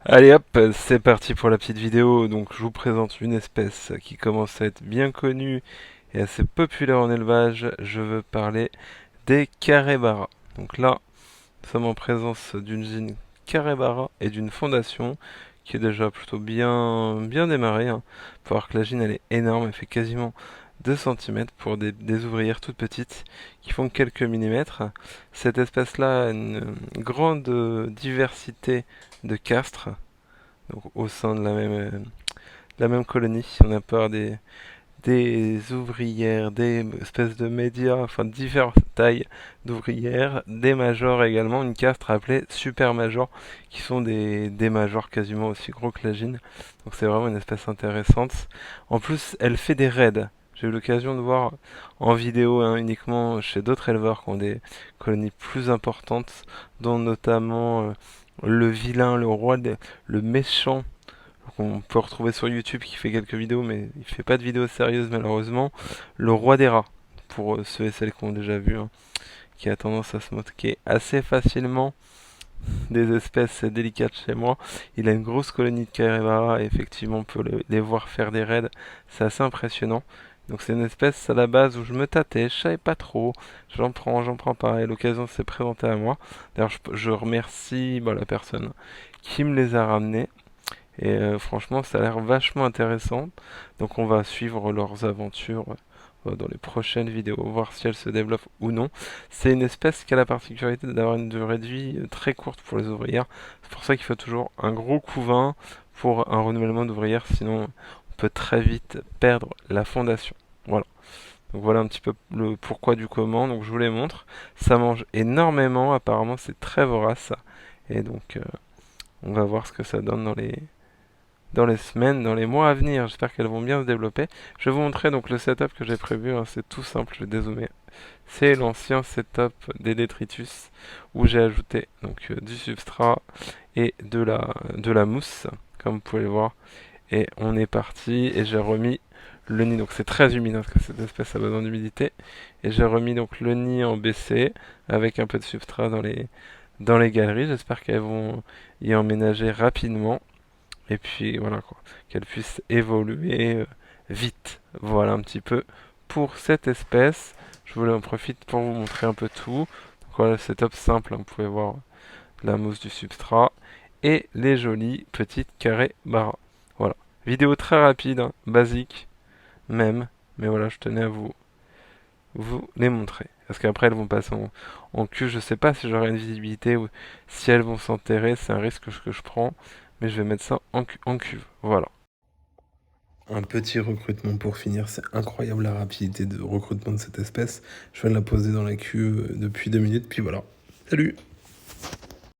Allez hop, c'est parti pour la petite vidéo. Donc je vous présente une espèce qui commence à être bien connue et assez populaire en élevage. Je veux parler des Capybaras. Donc là, nous sommes en présence d'une usine Capybara et d'une fondation qui est déjà plutôt bien démarrée, hein. Faut voir que la gine elle est énorme, elle fait quasiment 2 centimètres pour des ouvrières toutes petites qui font quelques millimètres. Cette espèce-là a une grande diversité de castres, donc au sein de la même colonie. On a peur des ouvrières, des espèces de médias, enfin diverses tailles d'ouvrières, des majors également, une castre appelée super major, qui sont des majors quasiment aussi gros que la gine. Donc c'est vraiment une espèce intéressante. En plus, elle fait des raids. J'ai eu l'occasion de voir en vidéo, hein, uniquement chez d'autres éleveurs qui ont des colonies plus importantes, dont notamment le vilain, le méchant qu'on peut retrouver sur YouTube qui fait quelques vidéos, mais il fait pas de vidéos sérieuses malheureusement. Le roi des rats, pour ceux et celles qui ont déjà vu, hein, qui a tendance à se moquer assez facilement des espèces délicates chez moi. Il a une grosse colonie de capybaras et effectivement on peut les voir faire des raids, c'est assez impressionnant. Donc c'est une espèce à la base où je me tâtais, je savais pas trop, j'en prends pas, et l'occasion s'est présentée à moi. D'ailleurs je remercie la personne qui me les a ramenés. Et franchement, ça a l'air vachement intéressant. Donc on va suivre leurs aventures dans les prochaines vidéos, voir si elles se développent ou non. C'est une espèce qui a la particularité d'avoir une durée de vie très courte pour les ouvrières. C'est pour ça qu'il faut toujours un gros couvain pour un renouvellement d'ouvrières, sinon on peut très vite perdre la fondation. Voilà. Donc voilà un petit peu le pourquoi du comment. Donc je vous les montre. Ça mange énormément, apparemment c'est très vorace. Et donc on va voir ce que ça donne dans les semaines, dans les mois à venir. J'espère qu'elles vont bien se développer. Je vais vous montrer donc le setup que j'ai prévu, hein. C'est tout simple, je vais dézoomer. C'est l'ancien setup des détritus où j'ai ajouté donc du substrat et de la mousse, comme vous pouvez le voir. Et on est parti et j'ai remis le nid. Donc c'est très humide, hein, parce que cette espèce a besoin d'humidité. Et j'ai remis donc le nid en BC avec un peu de substrat dans les galeries. J'espère qu'elles vont y emménager rapidement. Et puis voilà quoi, qu'elle puisse évoluer vite. Voilà un petit peu pour cette espèce. Je voulais en profiter pour vous montrer un peu tout. Donc voilà le setup simple, hein. Vous pouvez voir la mousse du substrat et les jolies petites carrés barras. Voilà, vidéo très rapide, hein, basique même, mais voilà, je tenais à vous les montrer. Parce qu'après elles vont passer en cuve. Je sais pas si j'aurai une visibilité ou si elles vont s'enterrer. C'est un risque que je prends. Mais je vais mettre ça en cuve. Voilà. Un petit recrutement pour finir. C'est incroyable la rapidité de recrutement de cette espèce. Je viens de la poser dans la cuve depuis 2 minutes. Puis voilà. Salut!